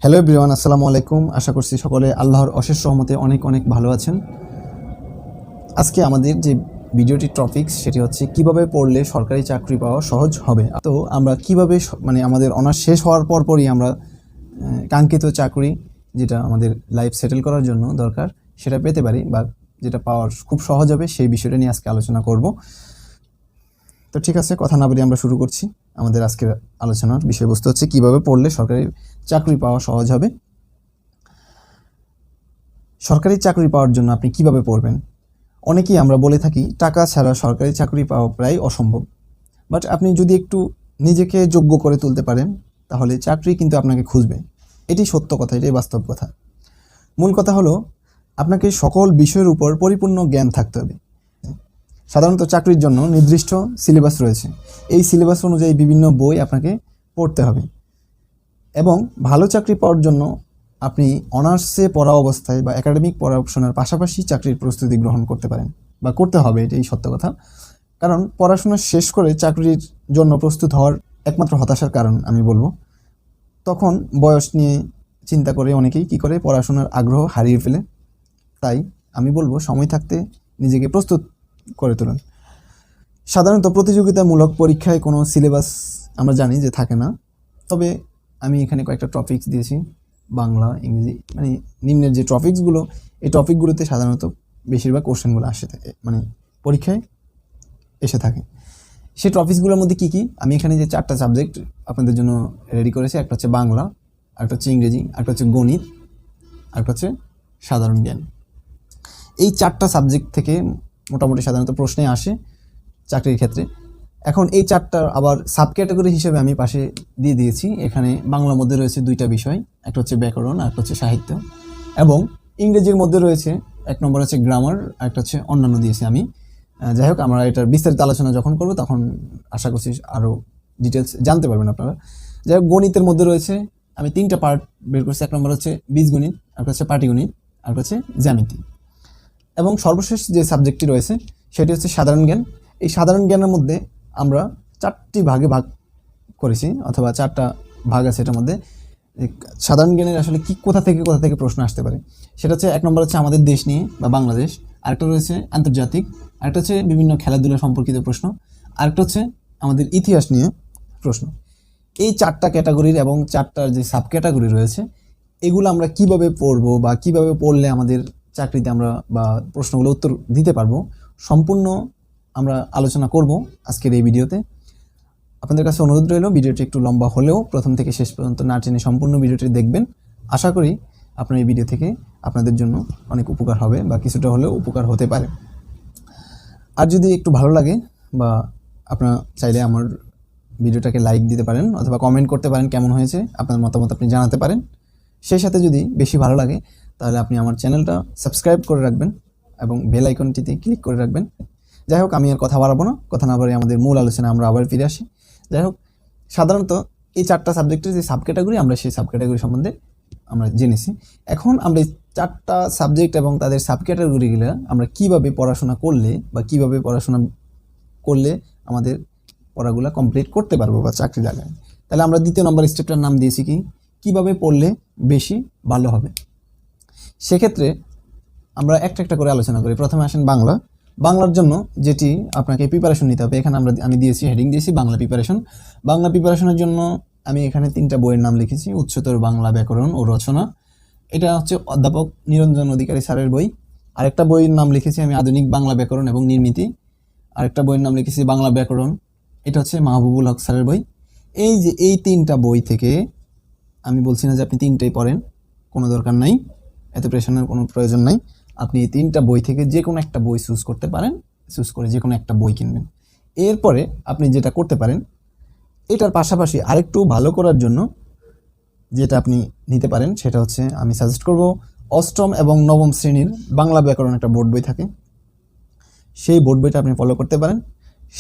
Hello everyone, আসসালামু আলাইকুম। আশা করছি সকলে আল্লাহর অশেষ রহমতে অনেক অনেক ভালো আছেন। আজকে আমাদের যে ভিডিওটি টপিকস সেটি হচ্ছে কিভাবে পড়লে সরকারি চাকরি পাওয়া সহজ হবে। তো আমরা কিভাবে আমাদের অনার্স শেষ হওয়ার পরই আমরা কাঙ্ক্ষিত চাকরি যেটা আমাদের লাইফ সেটেল করার জন্য দরকার সেটা পেতে পারি, বা যেটা পাওয়ার খুব সহজ হবে, সেই বিষয়টা নিয়ে আজকে আলোচনা করব। তো ঠিক আছে, কথা না বলে আমরা শুরু করছি। আমাদের আজকের আলোচনার বিষয়বস্তু হচ্ছে কিভাবে পড়লে সরকারি চাকরি পাওয়া সহজ হবে। সরকারি চাকরি পাওয়ার জন্য আপনি কিভাবে পড়বেন? অনেকেই আমরা বলে থাকি টাকা ছাড়া সরকারি চাকরি পাওয়া প্রায় অসম্ভব। বাট আপনি যদি একটু নিজেকে যোগ্য করে তুলতে পারেন তাহলে চাকরি কিন্তু আপনাকে খুঁজবে। এটি সত্য কথা, এটাই বাস্তব কথা। মূল কথা হলো আপনাকে সকল বিষয়ের উপর পরিপূর্ণ জ্ঞান থাকতে হবে। সাধারণত চাকরির জন্য নির্দিষ্ট সিলেবাস রয়েছে। এই সিলেবাস অনুযায়ী বিভিন্ন বই আপনাকে পড়তে হবে, এবং ভালো চাকরি পাওয়ার জন্য আপনি অনার্সে পড়া অবস্থায় বা একাডেমিক পড়াশোনার পাশাপাশি চাকরির প্রস্তুতি গ্রহণ করতে পারেন, বা করতে হবে, এটাই সত্য কথা। কারণ পড়াশোনা শেষ করে চাকরির জন্য প্রস্তুত হওয়ার একমাত্র হতাশার কারণ আমি বলবো, তখন বয়স নিয়ে চিন্তা করে অনেকেই কী করে, পড়াশোনার আগ্রহ হারিয়ে ফেলে। তাই আমি বলবো সময় থাকতে নিজেকে প্রস্তুত করে তুলুন। সাধারণত প্রতিযোগিতামূলক পরীক্ষায় কোনো সিলেবাস আমরা জানি যে থাকে না, তবে আমি এখানে কয়েকটা টপিকস দিয়েছি, বাংলা, ইংরেজি, মানে নিম্নের যে টপিকসগুলো, এই টপিকগুলোতে সাধারণত বেশিরভাগ কোশ্চেনগুলো আসে থাকে, মানে পরীক্ষায় এসে থাকে। সেই টপিকসগুলোর মধ্যে কী কী, আমি এখানে যে 4টা সাবজেক্ট আপনাদের জন্য রেডি করেছি, একটা হচ্ছে বাংলা, একটা হচ্ছে ইংরেজি, একটা হচ্ছে গণিত, একটা হচ্ছে সাধারণ জ্ঞান। এই 4টা সাবজেক্ট থেকে মোটামুটি সাধারণত প্রশ্নে আসে চাকরির ক্ষেত্রে। এখন এই 4টার আবার সাব ক্যাটাগরি হিসেবে আমি পাশে দিয়ে দিয়েছি। এখানে বাংলার মধ্যে রয়েছে 2টা বিষয়, একটা হচ্ছে ব্যাকরণ আর একটা হচ্ছে সাহিত্য, এবং ইংরেজির মধ্যে রয়েছে 1 নম্বর হচ্ছে গ্রামার, আর একটা হচ্ছে অন্যান্য দিয়েছি আমি। যাই হোক, আমরা এটার বিস্তারিত আলোচনা যখন করব তখন আশা করছি আরও ডিটেলস জানতে পারবেন আপনারা। যাই হোক, গণিতের মধ্যে রয়েছে আমি 3টা পার্ট বের করছি। 1 নম্বর হচ্ছে বীজগণিত, আর হচ্ছে পাটিগণিত, আর হচ্ছে জ্যামিতি, এবং সর্বশেষ যে সাবজেক্টটি রয়েছে সেটি হচ্ছে সাধারণ জ্ঞান। এই সাধারণ জ্ঞানের মধ্যে আমরা 4টি ভাগে ভাগ করেছি, অথবা 4টা ভাগ আছে এটার মধ্যে। সাধারণ জ্ঞানের আসলে কি কোথা থেকে প্রশ্ন আসতে পারে সেটা হচ্ছে 1 নম্বর হচ্ছে আমাদের দেশ নিয়ে বা বাংলাদেশ, আরেকটা রয়েছে আন্তর্জাতিক, আরেকটা হচ্ছে বিভিন্ন খেলাধুলা সম্পর্কিত প্রশ্ন, আরেকটা হচ্ছে আমাদের ইতিহাস নিয়ে প্রশ্ন। এই 4টা ক্যাটাগরির এবং 4টার যে সাব ক্যাটাগরি রয়েছে, এগুলো আমরা কিভাবে পড়বো বা কিভাবে পড়লে আমাদের চাকরিতে আমরা বা প্রশ্নগুলো উত্তর দিতে পারবো, সম্পূর্ণ আমরা আলোচনা করব আজকের এই ভিডিওতে। আপনাদের কাছে অনুরোধ রইল ভিডিওটি একটু লম্বা হলেও প্রথম থেকে শেষ পর্যন্ত না টেনে সম্পূর্ণ ভিডিওটি দেখবেন। আশা করি আপনার এই ভিডিও থেকে আপনাদের জন্য অনেক উপকার হবে, বা কিছুটা হলেও উপকার হতে পারে। আর যদি একটু ভালো লাগে, বা আপনারা চাইলে আমার ভিডিওটাকে লাইক দিতে পারেন, অথবা কমেন্ট করতে পারেন কেমন হয়েছে, আপনার মতামত আপনি জানাতে পারেন। সেই সাথে যদি বেশি ভালো লাগে তাহলে আপনি আমার চ্যানেলটা সাবস্ক্রাইব করে রাখবেন এবং বেল আইকনটিতে ক্লিক করে রাখবেন। যাই হোক, আমি আর কথা বাড়াবো না, কথা না বাড়িয়ে আমাদের মূল আলোচনা আমরা আবার ফিরে আসি। যাই হোক, সাধারণত এই 4টা সাবজেক্টের যে সাব ক্যাটাগরি, আমরা সেই সাব ক্যাটাগরি সম্বন্ধে আমরা জেনেছি। এখন আমরা এই 4টা সাবজেক্ট এবং তাদের সাব ক্যাটাগরিগুলো আমরা কীভাবে পড়াশোনা করলে বা কীভাবে পড়াশোনা করলে আমাদের পড়াগুলো কমপ্লিট করতে পারবো বা চাকরি লাগায়, তাহলে আমরা 2য় নম্বর স্টেপটার নাম দিয়েছি কি, কীভাবে পড়লে বেশি ভালো হবে। সেক্ষেত্রে আমরা একটা করে আলোচনা করি। প্রথমে আসেন বাংলা। বাংলার জন্য যেটি আপনাকে প্রিপারেশন নিতে হবে, এখানে আমি দিয়েছি, হেডিং দিয়েছি বাংলা প্রিপারেশন। বাংলা প্রিপারেশনের জন্য আমি এখানে 3টা বইয়ের নাম লিখেছি। উচ্চতর বাংলা ব্যাকরণ ও রচনা, এটা হচ্ছে অধ্যাপক নিরঞ্জন অধিকারী স্যারের বই। আরেকটা বইয়ের নাম লিখেছি আমি আধুনিক বাংলা ব্যাকরণ এবং নির্মিতি। আরেকটা বইয়ের নাম লিখেছি বাংলা ব্যাকরণ, এটা হচ্ছে মাহবুবুল হক স্যারের বই। এই যে এই 3টা বই থেকে, আমি বলছি না যে আপনি 3টাই পড়েন, কোনো দরকার নাই, এত প্রেশারের কোনো প্রয়োজন নাই। আপনি এই 3টা বই থেকে যে কোনো একটা বই চুজ করতে পারেন, চুজ করে যে কোনো একটা বই কিনবেন। এরপরে আপনি যেটা করতে পারেন, এটার পাশাপাশি আরেকটু ভালো করার জন্য যেটা আপনি নিতে পারেন সেটা হচ্ছে, আমি সাজেস্ট করব 8ম এবং 9ম শ্রেণীর বাংলা ব্যাকরণ একটা বোর্ড বই থাকে, সেই বোর্ড বইটা আপনি ফলো করতে পারেন।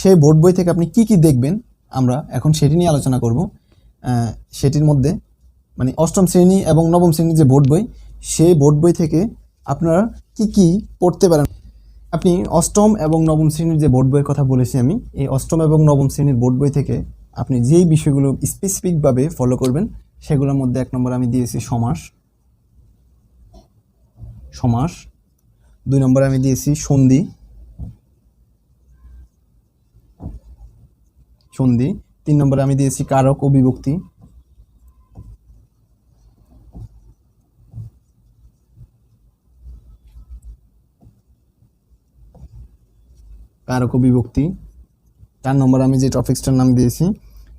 সেই বোর্ড বই থেকে আপনি কি দেখবেন, আমরা এখন সেটি নিয়ে আলোচনা করব। সেটির মধ্যে মানে 8ম শ্রেণী এবং 9ম শ্রেণীর যে বোর্ড বই, সেই বোর্ড বই থেকে আপনারা কি পড়তে পারেন। আপনি 8ম এবং 9ম শ্রেণীর যে বোর্ড বইয়ের কথা বলেছি আমি, এই 8ম এবং 9ম শ্রেণীর বোর্ড বই থেকে আপনি যেই বিষয়গুলো স্পেসিফিকভাবে ফলো করবেন সেগুলোর মধ্যে 1 নম্বরে আমি দিয়েছি সমাস, 2 নম্বরে আমি দিয়েছি সন্ধি, 3 নম্বরে আমি দিয়েছি কারক ও বিভক্তি, 4 নম্বরে আমি যে টপিক্সটার নাম দিয়েছি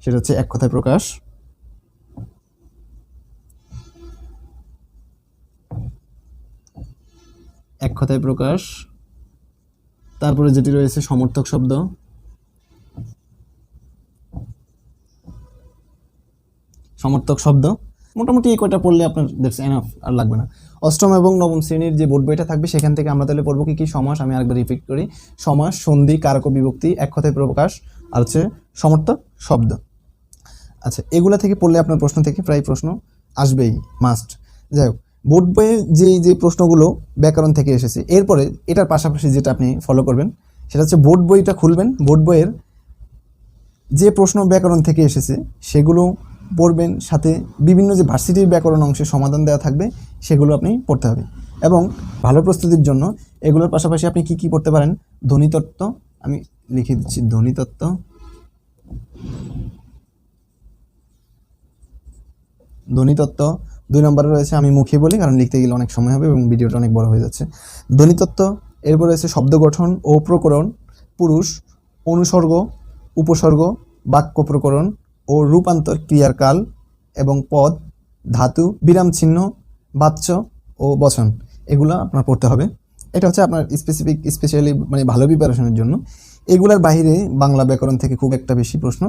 সেটা হচ্ছে এক কথায় প্রকাশ, তারপরে যেটি রয়েছে সমর্থক শব্দ, মোটামুটি এই কয়টা পড়লে আপনার দ্যাটস এনাফ, আর লাগবে না। অষ্টম এবং নবম শ্রেণীর যে বোর্ড বইটা থাকবে সেখান থেকে আমরা তাহলে পড়বো কি সমাস, আমি আরেকবার রিপিট করি, সমাস, সন্ধি, কারক ও বিভক্তি, এক কথায় প্রকাশ, আর হচ্ছে সমর্থক শব্দ। আচ্ছা, এগুলা থেকে পড়লে আপনার প্রশ্ন থেকে প্রায় প্রশ্ন আসবেই, মাস্ট। যাই হোক, বোর্ড বইয়ে যে প্রশ্নগুলো ব্যাকরণ থেকে এসেছে, এরপরে এটার পাশাপাশি যেটা আপনি ফলো করবেন সেটা হচ্ছে বোর্ড বইটা খুলবেন, বোর্ড বইয়ের যে প্রশ্ন ব্যাকরণ থেকে এসেছে সেগুলো পড়বেন, সাথে বিভিন্ন যে ভার্সিটির ব্যাকরণ অংশে সমাধান দেওয়া থাকবে সেগুলো আপনি পড়তে হবে। এবং ভালো প্রস্তুতির জন্য এগুলোর পাশাপাশি আপনি কি পড়তে পারেন, ধ্বনিতত্ত্ব, আমি লিখে দিচ্ছি ধ্বনিতত্ত্ব, 2 নম্বরে রয়েছে, আমি মুখে বলি কারণ লিখতে গেলে অনেক সময় হবে এবং ভিডিওটা অনেক বড় হয়ে যাচ্ছে, ধ্বনিতত্ত্ব। এরপর রয়েছে শব্দ গঠন ও প্রকরণ, পুরুষ, অনুসর্গ, উপসর্গ, বাক্য প্রকরণ ও রূপান্তর, ক্রিয়ার কাল এবং পদ, ধাতু, বিরাম চিহ্ন, বাচ্য ও বচন, এগুলো আপনার পড়তে হবে। এটা হচ্ছে আপনার স্পেশালি মানে ভালো প্রিপারেশনের জন্য। এগুলোর বাইরে বাংলা ব্যাকরণ থেকে খুব একটা বেশি প্রশ্ন,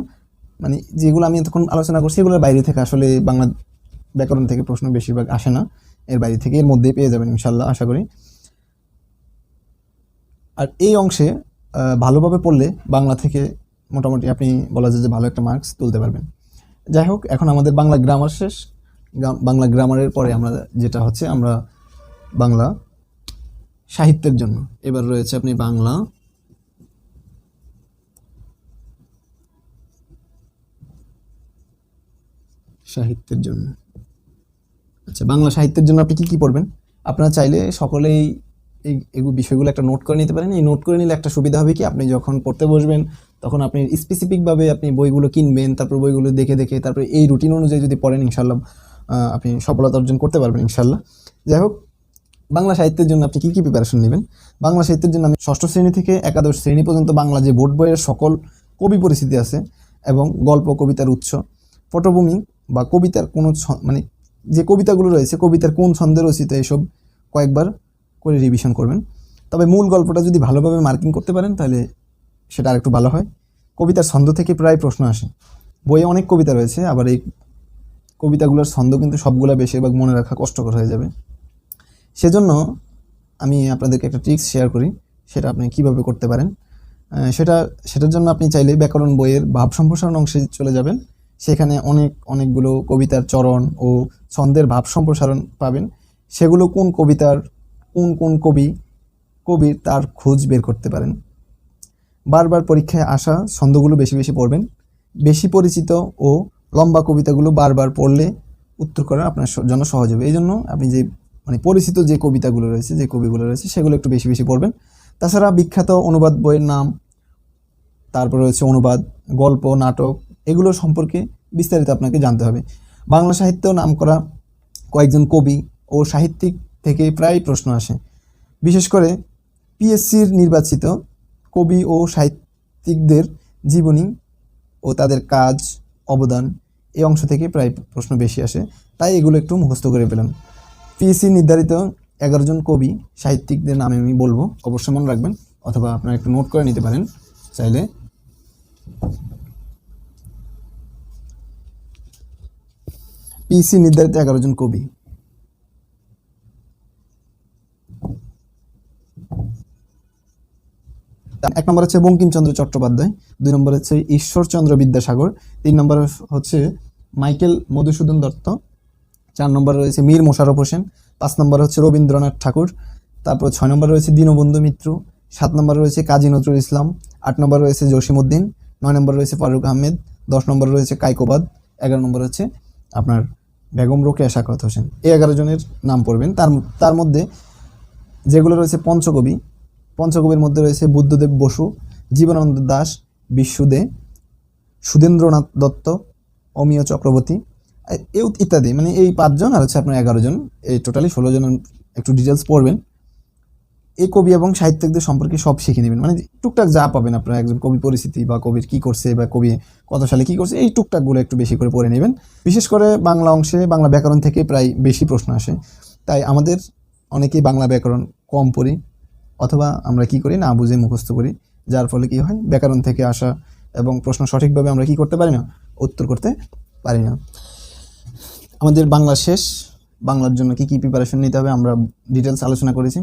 মানে যেগুলো আমি এতক্ষণ আলোচনা করছি এগুলোর বাইরে থেকে আসলে বাংলা ব্যাকরণ থেকে প্রশ্ন বেশিরভাগ আসে না, এর বাইরে থেকে এর মধ্যেই পেয়ে যাবেন ইনশাল্লাহ, আশা করি। আর এই অংশে ভালোভাবে পড়লে বাংলা থেকে মোটামুটি আপনি বলা যায় যে ভালো একটা মার্কস তুলতে পারবেন। যাই হোক, এখন আমাদের বাংলা গ্রামার শেষ। বাংলা গ্রামারের পরে আমরা যেটা হচ্ছে আমরা বাংলা সাহিত্যের জন্য এবার রয়েছে আপনি বাংলা সাহিত্যের জন্য। আচ্ছা, বাংলা সাহিত্যের জন্য আপনি কি পড়বেন? আপনারা চাইলে সকলেই এই বিষয়গুলো একটা নোট করে নিতে পারেন। এই নোট করে নিলে একটা সুবিধা হবে কি, আপনি যখন পড়তে বসবেন তখন আপনি স্পেসিফিকভাবে আপনি বইগুলো কিনবেন, তারপর বইগুলো দেখে তারপরে এই রুটিন অনুযায়ী যদি পড়েন ইনশাল্লাহ আপনি সফলতা অর্জন করতে পারবেন ইনশাল্লাহ। যাই হোক, বাংলা সাহিত্যের জন্য আপনি কি প্রিপারেশন নেবেন? বাংলা সাহিত্যের জন্য আমি ষষ্ঠ শ্রেণী থেকে একাদশ শ্রেণী পর্যন্ত বাংলা যে বোর্ড বইয়ের সকল কবি পরিস্থিতি আছে এবং গল্প, কবিতার উৎস, পটভূমি বা কবিতার কোনো মানে যে কবিতাগুলো রয়েছে কবিতার কোন ছন্দে রচিত, এসব কয়েকবার করে রিভিশন করবেন। তবে মূল গল্পটা যদি ভালোভাবে মার্কিং করতে পারেন তাহলে সেটা আরেকটু ভালো হয়। কবিতার ছন্দ থেকে প্রায় প্রশ্ন আসে, বইয়ে অনেক কবিতা রয়েছে, আবার এই কবিতাগুলোর ছন্দ কিন্তু সবগুলো বেশিরভাগ মনে রাখা কষ্টকর হয়ে যাবে। সেজন্য আমি আপনাদেরকে একটা ট্রিক্স শেয়ার করি, সেটা আপনি কিভাবে করতে পারেন। সেটার জন্য আপনি চাইলে ব্যাকরণ বইয়ের ভাব সম্প্রসারণ অংশে চলে যাবেন, সেখানে অনেকগুলো কবিতার চরণ ও ছন্দের ভাব সম্প্রসারণ পাবেন। সেগুলো কোন কবিতার কোন কবির তার খোঁজ বের করতে পারেন। বারবার পরীক্ষায় আসা ছন্দগুলো বেশি বেশি পড়বেন। বেশি পরিচিত ও লম্বা কবিতাগুলো বারবার পড়লে উত্তর করা আপনার জন্য সহজ হবে। এই জন্য আপনি যে মানে পরিচিত যে কবিতাগুলো রয়েছে, যে কবিগুলো রয়েছে সেগুলো একটু বেশি বেশি পড়বেন। তাছাড়া বিখ্যাত অনুবাদ বইয়ের নাম, তারপর রয়েছে অনুবাদ, গল্প, নাটক, এগুলো সম্পর্কে বিস্তারিত আপনাকে জানতে হবে। বাংলা সাহিত্য নামকরা কয়েকজন কবি ও সাহিত্যিক থেকে প্রায় প্রশ্ন আসে, বিশেষ করে পিএসসির নির্বাচিত কবি ও সাহিত্যিকদের জীবনী ও তাদের কাজ, অবদান, এই অংশ থেকে প্রায় প্রশ্ন বেশি আসে, তাই এগুলো একটু মুখস্থ করে পেলাম। পিএসসি নির্ধারিত 11 জন কবি সাহিত্যিকদের নামে আমি বলবো, অবশ্যই মনে রাখবেন, অথবা আপনারা একটু নোট করে নিতে পারেন চাইলে। পিএসসি নির্ধারিত 11 জন কবি। এক নম্বর হচ্ছে বঙ্কিমচন্দ্র চট্টোপাধ্যায়, 2 নম্বর হচ্ছে ঈশ্বরচন্দ্র বিদ্যাসাগর, 3 নম্বর হচ্ছে মাইকেল মধুসূদন দত্ত, 4 নম্বর রয়েছে মীর মোশাররফ হোসেন, 5 নম্বর হচ্ছে রবীন্দ্রনাথ ঠাকুর, তারপর 6 নম্বর রয়েছে দীনবন্ধু মিত্র, 7 নম্বর রয়েছে কাজী নজরুল ইসলাম, 8 নম্বর রয়েছে জসিমউদ্দিন, 9 নম্বর রয়েছে ফারুক আহমেদ, 10 নম্বর রয়েছে কায়কোবাদ, 11 নম্বর হচ্ছে আপনার বেগম রোকেয়া সাখাওয়াত হোসেন, এই 11 জনের নাম পড়বেন। তার মধ্যে যেগুলো রয়েছে পঞ্চকবির মধ্যে রয়েছে বুদ্ধদেব বসু, জীবনানন্দ দাশ, বিশ্বদে, সুধীন্দ্রনাথ দত্ত, অমিয় চক্রবর্তী ইত্যাদি। মানে এই 5 জন আর হচ্ছে আপনার 11 জন, এই টোটালি 16 জন একটু ডিটেলস পড়বেন। এই কবি এবং সাহিত্যিকদের সম্পর্কে সব শিখে নেবেন, মানে টুকটাক যা পাবেন আপনারা, একজন কবি পরিস্থিতি বা কবির কী করছে বা কবি কত সালে কী করছে, এই টুকটাকগুলো একটু বেশি করে পড়ে নেবেন। বিশেষ করে বাংলা অংশে বাংলা ব্যাকরণ থেকে প্রায় বেশি প্রশ্ন আসে, তাই আমাদের অনেকেই বাংলা ব্যাকরণ কম পড়ি, অথবা আমরা কি করি, না বুঝে মুখস্থ করি, যার ফলে কি হয়, ব্যাকরণ থেকে আসা এবং প্রশ্ন সঠিকভাবে আমরা কি করতে পারি না, উত্তর করতে পারি না। আমাদের বাংলা শেষ, বাংলার জন্য কি প্রিপারেশন নিতে হবে আমরা ডিটেলস আলোচনা করেছি।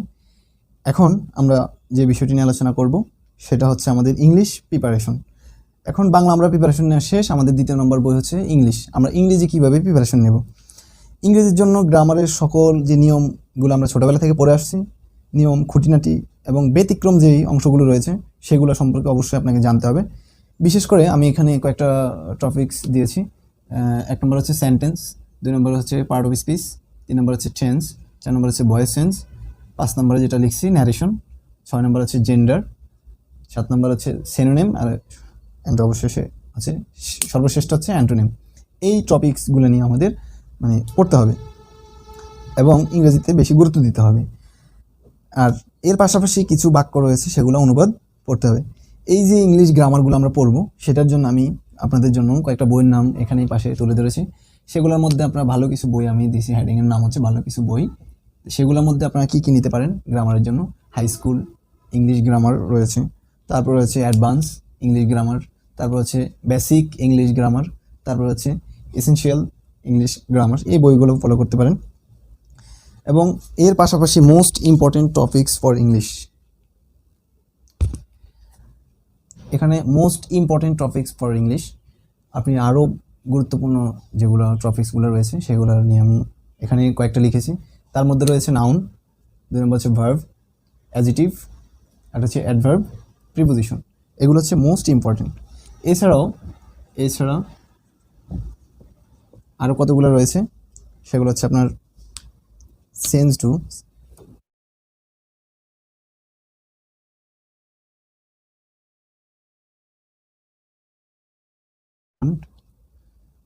এখন আমরা যে বিষয়টি নিয়ে আলোচনা করব সেটা হচ্ছে আমাদের ইংলিশ প্রিপারেশন। এখন বাংলা আমরা প্রিপারেশন নেওয়া শেষ, আমাদের 2 নম্বর বই হচ্ছে ইংলিশ। আমরা ইংরেজি কীভাবে প্রিপারেশন নেব। ইংরেজির জন্য গ্রামারের সকল যে নিয়মগুলো আমরা ছোটোবেলা থেকে পড়ে আসছি, নিয়ম, খুঁটিনাটি এবং ব্যতিক্রম যেই অংশগুলো রয়েছে সেগুলো সম্পর্কে অবশ্যই আপনাকে জানতে হবে। বিশেষ করে আমি এখানে কয়েকটা টপিকস দিয়েছি। 1 নম্বর হচ্ছে সেন্টেন্স, 2 নম্বর হচ্ছে পার্ট অফ স্পিচ, 3 নম্বর হচ্ছে টেন্স, 4 নম্বর হচ্ছে ভয়েস চেঞ্জ, 5 নম্বরে যেটা লিখছি ন্যারেশন, 6 নম্বর হচ্ছে জেন্ডার, 7 নম্বর হচ্ছে সিনোনিম, আর অবশেষে হচ্ছে সর্বশ্রেষ্ঠ হচ্ছে অ্যান্টোনিম। এই টপিকসগুলো নিয়ে আমাদের মানে পড়তে হবে এবং ইংরেজিতে বেশি গুরুত্ব দিতে হবে। আর এর পাশাপাশি কিছু বাক্য রয়েছে সেগুলো অনুবাদ পড়তে হবে। এই যে ইংলিশ গ্রামারগুলো আমরা পড়বো, সেটার জন্য আমি আপনাদের জন্য কয়েকটা বইয়ের নাম এখানেই পাশে তুলে ধরেছি। সেগুলোর মধ্যে আপনারা ভালো কিছু বই আমি দিয়েছি, হেডিংয়ের নাম হচ্ছে ভালো কিছু বই। সেগুলোর মধ্যে আপনারা কী কী নিতে পারেন গ্রামারের জন্য, হাই স্কুল ইংলিশ গ্রামার রয়েছে, তারপর হচ্ছে অ্যাডভান্স ইংলিশ গ্রামার, তারপর হচ্ছে বেসিক ইংলিশ গ্রামার, তারপর হচ্ছে এসেনশিয়াল ইংলিশ গ্রামার। এই বইগুলো ফলো করতে পারেন। এবং এর পাশাপাশি most important topics for English, এখানে most important topics for English আপনি আরও গুরুত্বপূর্ণ যেগুলো টপিকসগুলো রয়েছে সেগুলো নিয়ে আমি এখানে কয়েকটা লিখেছি। তার মধ্যে রয়েছে নাউন, 2 নম্বর হচ্ছে ভার্ব, অ্যাডজেক্টিভ, একটা হচ্ছে অ্যাডভার্ব, প্রিপোজিশন। এগুলো হচ্ছে মোস্ট ইম্পর্টেন্ট। এছাড়া আরও কতগুলো রয়েছে, সেগুলো হচ্ছে আপনার সেন্স টু,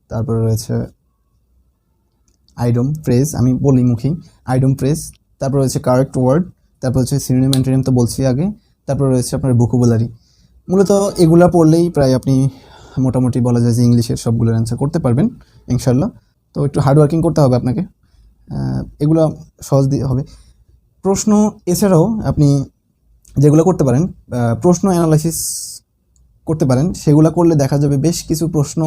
তারপরে রয়েছে আইডম ফ্রেজ, আমি বলি মুখী আইডম ফ্রেজ, তারপর রয়েছে কারেক্ট ওয়ার্ড, তারপর হচ্ছে সিনোনিম অ্যান্টোনিম তো বলছি আগে, তারপর রয়েছে আপনার ভোকাবুলারি। মূলত এগুলা পড়লেই প্রায় আপনি মোটামুটি বলা যায় যে ইংলিশের সবগুলোর অ্যান্সার করতে পারবেন ইনশাল্লাহ। তো একটু হার্ডওয়ার্কিং করতে হবে আপনাকে, এগুলো সহজ দিয়ে হবে। প্রশ্ন এছাড়াও আপনি যেগুলো করতে পারেন, প্রশ্ন অ্যানালাইসিস করতে পারেন। সেগুলো করলে দেখা যাবে বেশ কিছু প্রশ্ন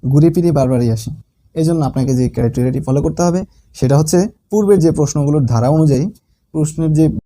ঘুরে ফিরে বারবারই আসে। এই জন্য আপনাকে যে ক্রাইটেরিয়াটি ফলো করতে হবে সেটা হচ্ছে পূর্বের যে প্রশ্নগুলোর ধারা অনুযায়ী প্রশ্নের যে